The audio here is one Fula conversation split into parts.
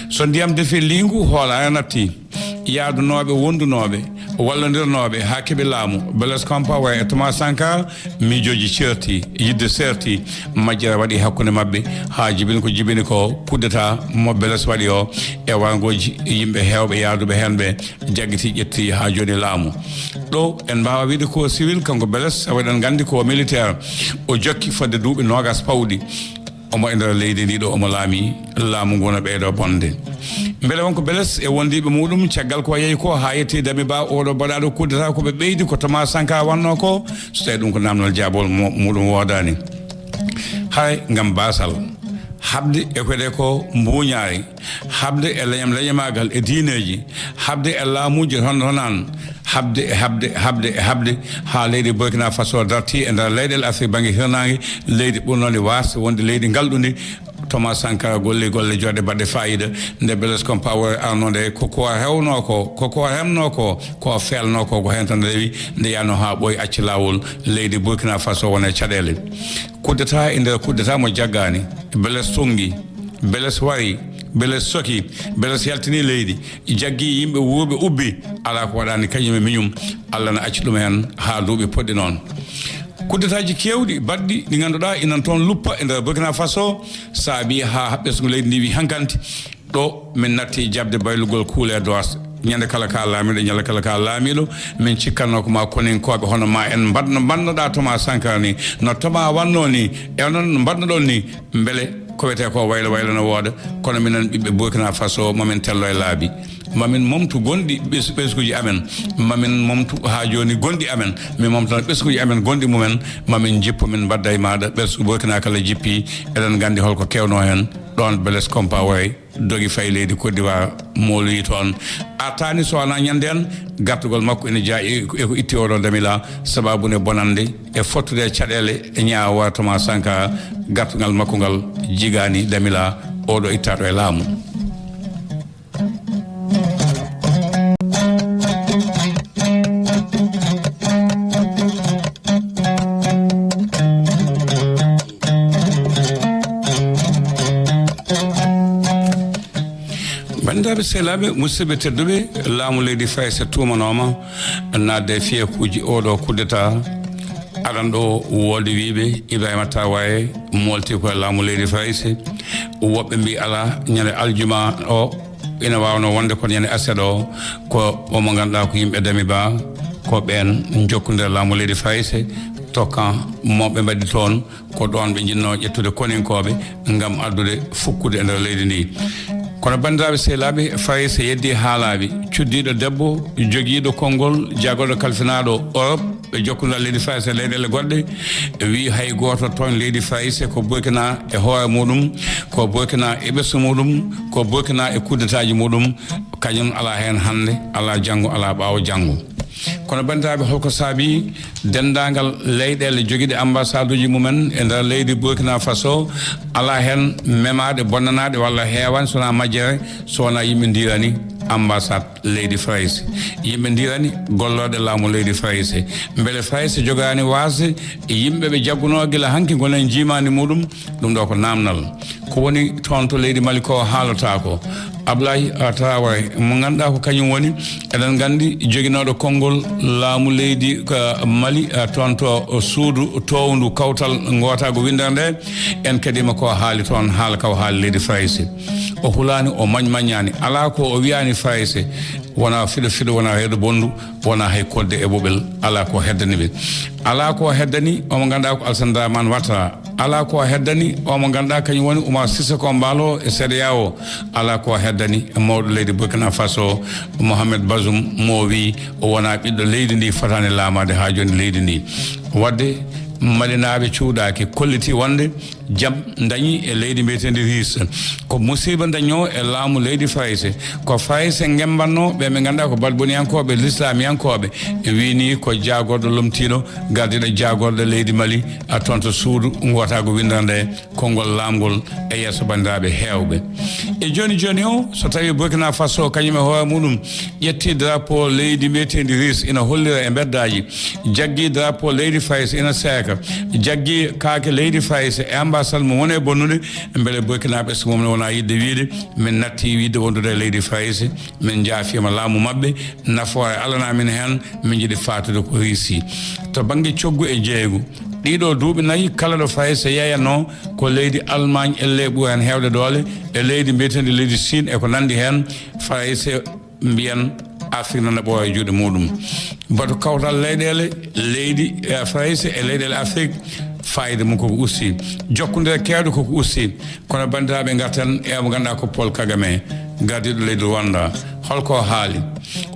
so ndiyam defi lingu hola anati yaadunoɓe wondunoɓe wallodirnoɓe ha keeɓe laamu beles compawa e Thomas Sankara miijoji certi yidde serti majjere waɗi hakkude mabɓe ha jibini ko coup d'état mo beles waɗi o e wangoji yimɓe hewɓe yaaduɓe hen ɓe jaggiti ƴetti ha joni laamu ɗo en mbawa wiide ko civil kanko beles sawaɗen gandi ko militaire o jokki fodde duuɓi nogas pawɗi omo e nder leydi ndi ɗo omo laami laamu ngu no ɓeyɗo bonde beele wonko beles e wondiɓe muɗum caggal ko yeeyi ko ha yetti dami ba oɗo baɗaɗo coup d'état koɓe ɓeydi ko Thomas Sankara wanno ko so tawi ɗum ko namdal jaabol muɗum wodani hay ngam basal habde e koɗe ko mbuñaari habde e leñamagal e diineji habde e laamuji honan habde ha leydi Burkina Faso darti e nder leyɗele Afrique banggue hirnangue leydi ɓurnode wasde wonde leydi galɗudi Thomas Sankara golle joɗe baɗɗe fayida nde beles compaore arnode koko hewno koko hemno ko felno ko hen tan rewi nde yano ha ɓooyi acci lawol leydi Burkina Faso wone caɗele coup d'état e nder coup d'état mo jaggani beles tungi beles wari beles soki beles yaltini leydi jaggi yimɓe wuuɓe ubbi ala ko waɗani kañum e miñum Allah na acci ɗum hen ha duuɓi poɗɗi noon coup d'état ji kewɗi baɗɗi ɗi ganduɗa inan toon luppa e nder Burkina Faso saabi ha haɓɓesgo leydi ndi wi hankanti ɗo min natti jabde baylugol kuule doas ñande kala ka laamiɗo ñande kala ka laamiɗo min cikkanno ko ma koninkoɓe hono ma en mbannoɗa Thomas Sankara ni no Thomas wanno ni e noon no mbannoɗon ni beele ko wiyete ko waylo no wooda kono minen ɓiɓɓe Burkina Faso mamin tello e laabi mamin momtu gonɗi ɓesguji amen mamin momtu ha joni gonɗi amen min momtana ɓesguji amen gonɗi mumen mamin jippo min mbadda e maɗa ɓesgu Burkina kala jippi eɗen gandi holko kewno hen ɗon beles compaore dogi fay leydi Côte d'Ivoire moloyi toon artani so wona ñande en gartugol makko ene jaayi eko itti oɗo damila sababune bonande e fottude caɗele e ñaawa Thomas Sankara gartugal makko ngal jigani damila oɗo ittaɗo e laamu bandiraɓe sehlaɓe musidɓe tedduɓe laamu leydi Fayse tumanoma nadde fiyekuji oɗo coup d'état aɗan ɗo wolde wiɓe Ibrahima Tawaye molti koye laamu leydi Fayse woɓɓe mbi ala ñande aljuma o ina wawno wonde kono ñande aset o ko omo ganduɗa ko yimɓe dami ba ko ɓen jokkude laamu leydi Fayse tokkan moɓe mbaɗi toon ko ɗon ɓe jinno ƴettude koninkoɓe gam addude fukkude e nder leydi ndi kono bandiraɓe sehlaɓe Fayse yeddi haalaɓe cuddiɗo debbo joguiɗo konngol jagorɗo kalfinaɗo Europe ɓe jokkude leydi Fayse leyɗele goɗɗe wi hay goto toon leydi Fayse ko Burkina e hoore muɗum ko Burkina e ɓesgu muɗum ko Burkina e coup d'état ji muɗum kañum ala hen hande ala janggo ala ɓawo janggo kono bandiraɓe holko saabi dendagal leyɗele joguiɗe ambassade uji mumen e nder leydi Burkina Faso ala hen memade bonnanade walla heewan sona majjere sowona yimɓe dirani ambassade leydi Fayse yimɓe dirani golloɗe laamu leydi Fayse beele Fayse jogani wasde yimɓeɓe jagguno guila hanki gonen jimani muɗum ɗum ɗo ko namdal ko woni toon to leydi Mali ko haalata ko Ablaye Traoré mo ganduɗa ko kañum woni eɗen gandi joguinoɗo konngol laamu leydi Mali toon to suudu towndu kawtal gotago windere nde en kadima ko haali toon haala kaw haali leydi Fayse o hulani o mañmañani ala ko o wiyani Fayse wona fiɗo wona heeɗo bondu wona hay kodde e ɓoɓel ala ko heddani ɓe ala ko heddani omo ganduɗa ko Alassane Dramane Ouattara ala ko heddani omo ganduɗa kañum woni Oumar Sissoko Embaló e CEDEAO o ala ko heddani mawɗo leydi Burkina Faso Mohamed Bazoum mo wi o wona ɓiɗɗo leydi ndi fotani laamade ha joni leydi ndi wadde malinaɓe cuuɗaki kolliti wonde jam dañi e leydi mbiyetedi ris ko musiba daño e laamu leydi Fayse ko Fayse gembanno ɓe ɓe ganduɗa ko balboniyankoɓe l'islamiyankoɓe wini ko jagorɗo lomtiɗo gardiɗo jagorɗo leydi Mali a toon to suudu gotago windere nde konngol laamgol e yesso bandiraɓe hewɓe e joni o so tawi Burkina Faso kañum e hoore muɗum ƴetti drapeau leydi mbiyetedi ris ina hollira e beddaji jaggi drapeau leydi Fayse ina seeka jaggi kaake leydi Fayse e basal mo wone bonnude mbele burkinaɓe so mom wona yidde wiide min natti wiide wondude leydi fayse min jaafima laamu mabɓe nafoore alana min hen min jiiɗi fatude ko riisi to banggue coggu e jeeygu ɗiɗo duuɓi nayi kala ɗo fayse yeyatno ko leydi Allemagne elle ɓuuri hen hewde doole e leydi mbiyetedi leydi Chine e ko nandi hen fayse mbiyan Afrique nana ɓooya e juuɗe muɗum bato kawtal leyɗele leydi fayse e leyɗele Afrique fayida mum koko usti jokkudere kewɗe koko usti kono bandiraɓe gartan e mo ganduɗa ko Paul Kagame gardiɗo leydi Rwanda holko haali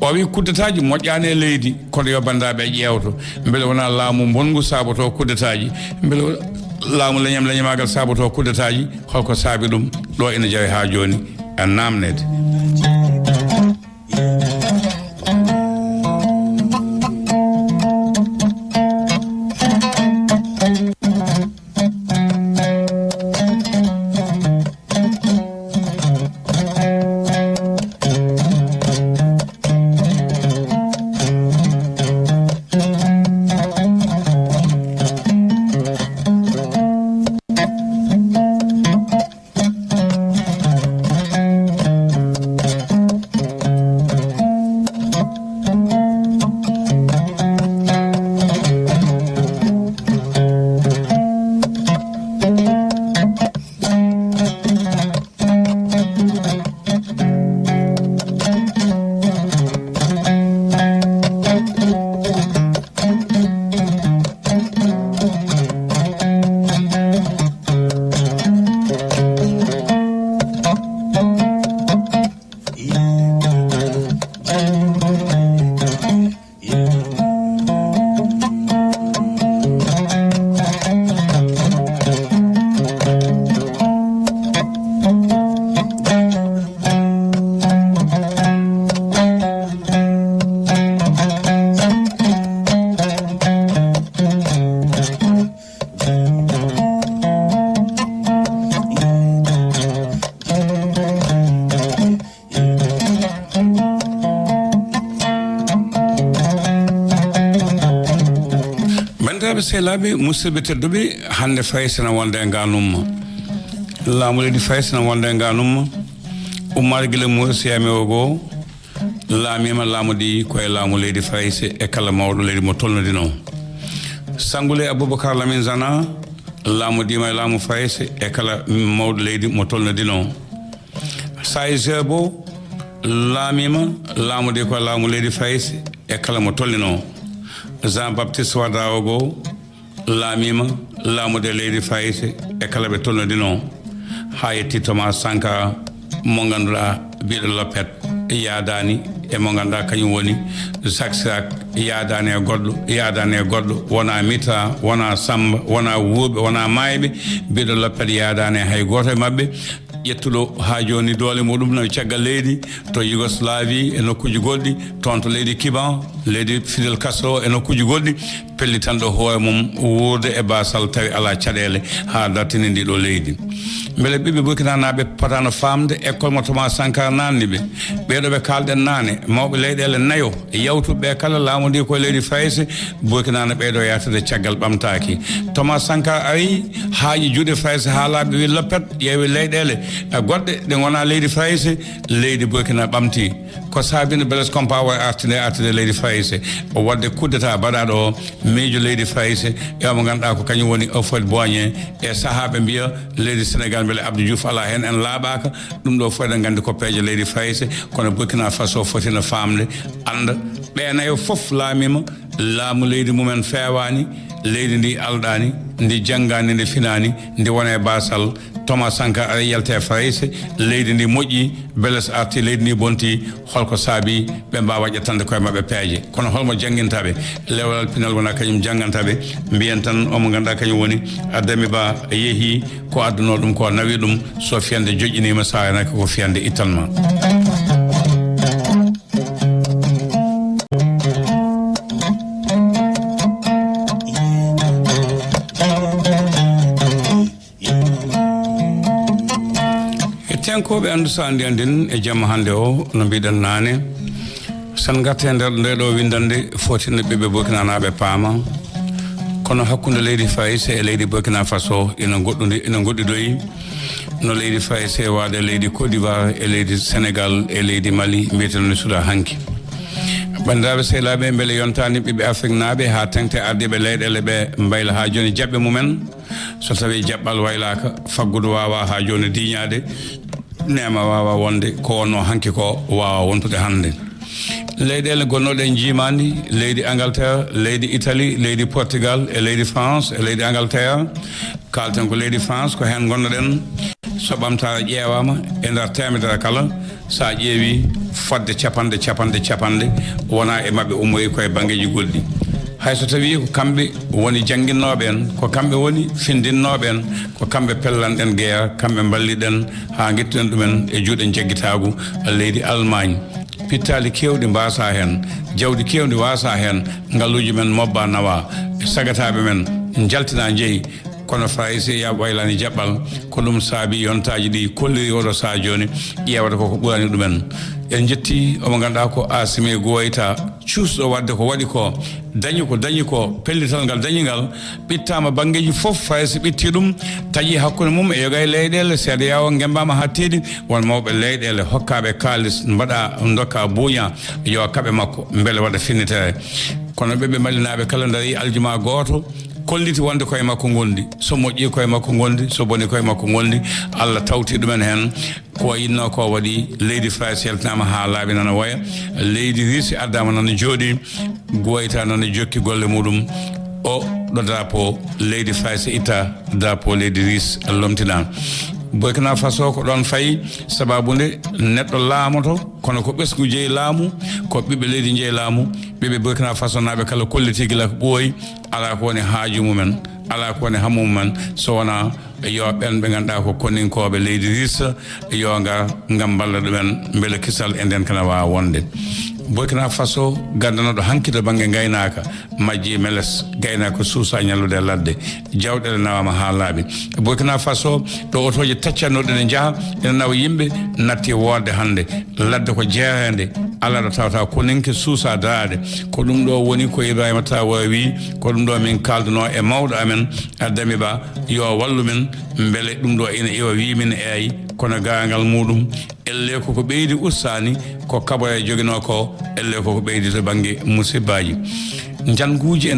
o wi kuddetaji moƴƴani e leydi kono yo bandiraɓe ƴewto beele wona laamu bongu saboto kuddetaji beele laamu leñamagal saboto kuddetaji holko saabi ɗum ɗo ina jawi ha joni a namnede selaɓe musidɓe tedduɓe hande faysana wonde e ganumma laamu leydi faysana wonde e ganumma ummade guila morsiyami o goo laamima laamu ɗi koye laamu leydi fayse e kala mawɗo leydi mo tolnodino sangule aboubacar lamin zana laamu ɗima e laamu fayse e kala mawɗo leydi mo tolnodino saise bo laamima laamu ɗi koye laamu leydi fayse e kala mo tollino Jean Baptiste Wada o goo laamima laamude leydi fayse e kala ɓe tolnodino ha yetti Thomas Sankara mo ganduɗa biɗo loppet yaadani e mo ganduɗa kañum woni Jacques Chirac yaadani e goɗɗo wona Mitra wona Samba wona wuuɓe wona mayɓe biɗo loppet yaadani e hay goto e mabɓe ƴettuɗo ha joni doole muɗum no caggal leydi to Yougoslavie e nokkuji goɗɗi toon to leydi Kiban leydi Fidel Castro e nokkuji goɗɗi pellitanɗo hoore mum wurde e basal tawi ala caɗele ha dartini ndi ɗo leydi beele ɓiɓɓe Burkina naɓe potano famde école mo Thomas Sankara nanni ɓe ɓeɗo ɓe kalɗen nane mawɓe leyɗele nayo yawtuɓe kala laamu ndi koye leydi fayse Burkina na ɓeɗo yatade caggal ɓamtaki Thomas Sankara ari haaji juuɗe fayse ha laaɓe wi loppet ƴeewi leyɗele goɗɗe ɗe gona leydi fayse leydi Burkina ɓamti ko saabino Blaise Compaoré artide leydi fayse o wadde kuddata baɗaɗo o miijo leydi fayse e mo ganduɗa ko kañum woni Houphouët-Boigny e sahaɓe mbiya leydi Sénégal beele Abdou Diouf ala hen en laaɓaka ɗum ɗo fof eɗen gandi ko peeje leydi fayse kono Burkina Faso fotino famde anda ɓenayo foof laamima laamu leydi mumen fewani leydi ndi alɗani ndi janggani ndi finani ndi wona e basal Thomas Sankara ara yalte fayse leydi ndi moƴƴi beele so arti leydi ndi bonti holko saabi ɓe mbawa ƴettande koye mabɓe peeje kono holmo jangguintaɓe lewlawal pinal wona kañum jangantaɓe mbiyen tan omo ganduɗa kañum woni Adami Ba yeehi ko adduno ɗum ko nawi ɗum so fiyande joƴƴinima sawanaka ko fiyande ittanma tenkoɓe andu so andi andin e jamma hande o no mbiɗen nane san gatte nder nde ɗo windande fotino ɓiɓɓe Burkina naɓe paama kono hakkunde leydi Faïs e leydi Burkina Faso ina goddidoyi no leydi Faïs e wade leydi Côte d'Ivoire e leydi Sénégal e leydi Mali mbiyeten no suda hanki bandiraɓe sehlaɓe beele yontani ɓiɓɓe Afrique naaɓe ha tengte ardiɓe leyɗele ɓe mbayla ha joni jaɓɓe mumen so tawi jaɓɓal waylaka faggudu wawa ha joni diñade nema wawa wonde ko wonno hanki ko wawa wontude hande leyɗele gonnoɗe jimandi leydi Angleterre leydi Italie leydi Portugal e leydi France e leydi Angleterre kalten ko leydi France ko hen gonnoɗen so ɓamtare ƴeewama e nder temedere kala sa ƴeewi fodde capanɗe wona e mabɓe ummoyi koye banggueji goɗɗi hayso tawi ko kamɓe woni jangguinnoɓe en ko kamɓe woni findinnoɓe en ko kamɓe pellanɗen guerre kamɓe balliɗen ha guettuɗen ɗumen e juuɗe jagguitagu leydi Allemagne pittali kewɗi mbasa hen jawdi kewdi wasa hen ngalluji men mobba nawa sagataɓe men jaltina jeeyi kono Faïs ya waylani jaɓɓal ko ɗum saabi yontaji ɗi kolliri oɗo saa joni ƴewata koko ɓurani ɗumen en jetti omo ganduɗa ko Asimi Goïta cuusɗo wadde ko waɗi ko dañi ko pellital ngal dañigal ɓittama banggueji foof Faïs ɓitti ɗum taƴi hakkude mum e yoga e leyɗele seeɗa yawo gembama ha teeɗi won mawɓe leyɗele hokkaɓe kalis mbaɗa dokka buuña yo kaɓe makko beele waɗa finnitere kono ɓeɓe mallinaɓe kala daari aljuma goto kolliti wonde koye makko gondi so moƴƴi koye makko gondi so boni koye makko gondi Allah tawti ɗumen hen ko yinno ko waɗi leydi Faïs yaltinama ha laaɓi nana waya leydi Risi addama nana jooɗi Goïta nana jokki golle muɗum o ɗo drapeau leydi Faïs itta drapeau leydi Risi lomtina Burkina Faso ko ɗon fayi sababude neɗɗo laamoto kono ko ɓesgu jeeyi laamu ko ɓiɓɓe leydi jeeyi laamu ɓiɓɓe Burkina Faso naɓe kala kolliti gila ko ɓooyi ala ko woni haaju mumen ala ko woni hammu mumen so wona yo ɓen ɓe ganduɗa ko konninkoɓe leydi Risa yo ngar ngam balla ɗumen beele kisal e nden kana wawa wonde Burkina Faso gandanoɗo hankito banggue gaynaka majji meles gaynaka suusa ñallude ladde jawɗele nawama ha laaɓi Burkina Faso ɗo otoji taccannoɗe ne jaaha ene nawa yimɓe natti wodde hande ladde ko jeerede ala ɗo tawata koninke suusa daade ko ɗum ɗo woni ko Ibrahima Traoré wi ko ɗum ɗo min kalduno e mawɗo amen Dami Ba yo wallu men beele ɗum ɗo ina iwa wimin eyi kono gangal muɗum elle koko ɓeydi ustani ko kaboye joguino ko elle koko ɓeydi to banggue musibbaji janguji e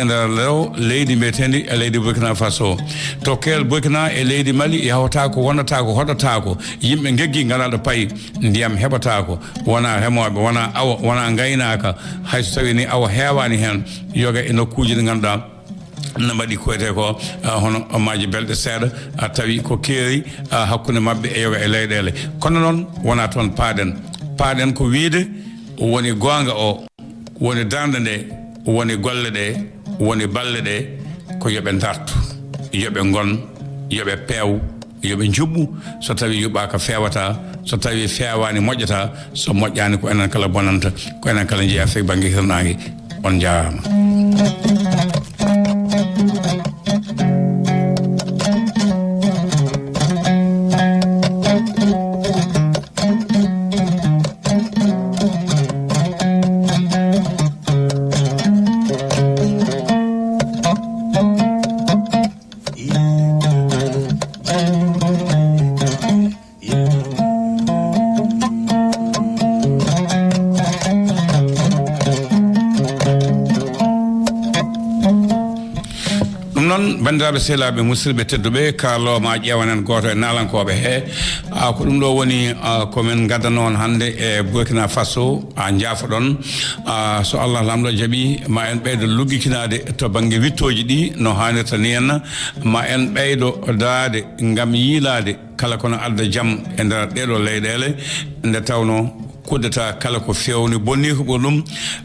nder lew leydi mbiyetedi e leydi Burkina Faso to kel Burkina e leydi Mali yawata ko wonata ko hoɗata ko yimɓe geggi ngalaɗo payi ndiyam heɓata ko wona remoɓe wona awa wona gaynaka hayso tawi ni awa hewani hen yoga e nokkuji ɗi ganduɗa no mbaɗi koyete ko hono maji belɗe seeɗa tawi ko keeri hakkude mabɓe e yoga e leyɗele kono noon wona toon paaɗen ko wiide woni gonga o woni darde nde woni golle ɗe woni balle ɗe ko yoɓe dartu yoɓe gon yoɓe peew yoɓe juɓɓu so tawi yuɓɓaka fewata so tawi fewani moƴƴata so moƴƴani ko enen kala bonanta ko enen kala jeeya fe banggue hirnangue on jarama bandiraɓe sehlaɓe musidɓe tedduɓe karlo ma ƴewanen goto e nalankoɓe he ko ɗum ɗo woni komin gaddano on hande e Burkina Faso jaafoɗon so Allah lamɗo jaaɓi ma en ɓeydo luggikinade to banggue wittoji ɗi no hannirta ni henna ma en ɓeydo daade gam yiilade kala kono adda jaam e nder ɗeɗo leyɗele nde tawno kuddata kala ko fewni bonni ko ɓurɗum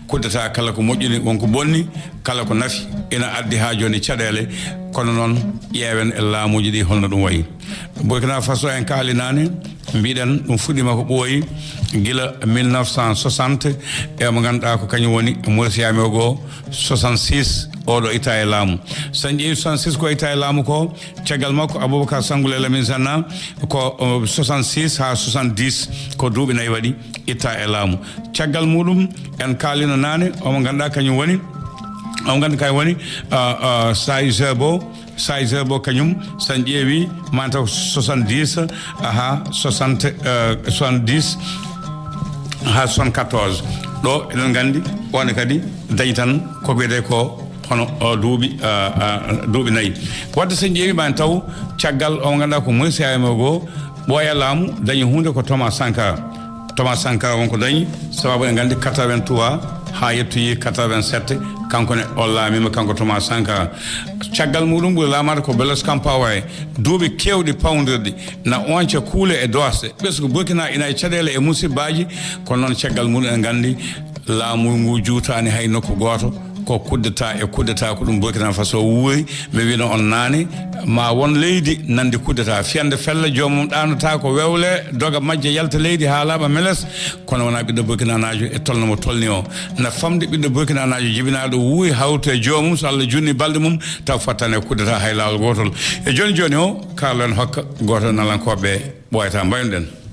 kuddata kala ko moƴƴini wonko bonni kala ko nafi ina addi ha joni caɗele kono noon ƴeewen e laamuji ɗi holno ɗum wayi Burkina Faso en kaalinani mbiɗen ɗum fuɗɗima ko ɓooyi gila 1960 e mo ganduɗa ko kañum woni Morsiyami o 66 oɗo itta e laamu so ƴeewi 66 ko itta e laamu ko caggal makko Aboubacar Sangoulé Lamine Sanna ko 66 ha 70 ko duuɓi nayyi waɗi itta e laamu caggal muɗum en kaalino nane omo ganduɗa kañum woni on gandi kay woni size bo kanyum san ƴeewi manta 70 ha 60 70 ha 74 ɗo eɗen gandi wonde kadi dañi tan ko wiyete ko hono duuɓi nayyi wadde sen ƴeewi mani taw caggal o ganduɗa ko Moise Aymo go ɓooya laamu dañi hunde ko Thomas Sankara wonko dañi sababu en gandi 83 ha yettoyi 87 kanko ne o laamima kanko Thomas Sankara caggal muɗum ɓuri laamade ko Blaise Compaoré duuɓi kewɗi pawdirɗi na onca kuule e dosde ɓesgo Burkina ina e caɗele e musibbaji kono noon caggal muɗum en gandi laamu ngu juutani hay nokku goto ko kuddeta ko ɗum Burkina Faso wuuri ɓe wino on naane ma won leydi nandi kuddeta fiyande fella joomum ɗanota ko wewle doga majje yalta leydi ha laaɓa meles kono wona ɓiɗɗo Burkina najo e tolno mo tolni o na famde ɓiɗɗo Burkina najo jibinaɗo wuuri hawto e joomum so Allah junni balɗe mum taw fattane kuddeta hay lawol gotol e joni o kalon hokka goto nalankoɓe ɓoyata mbaynoɗen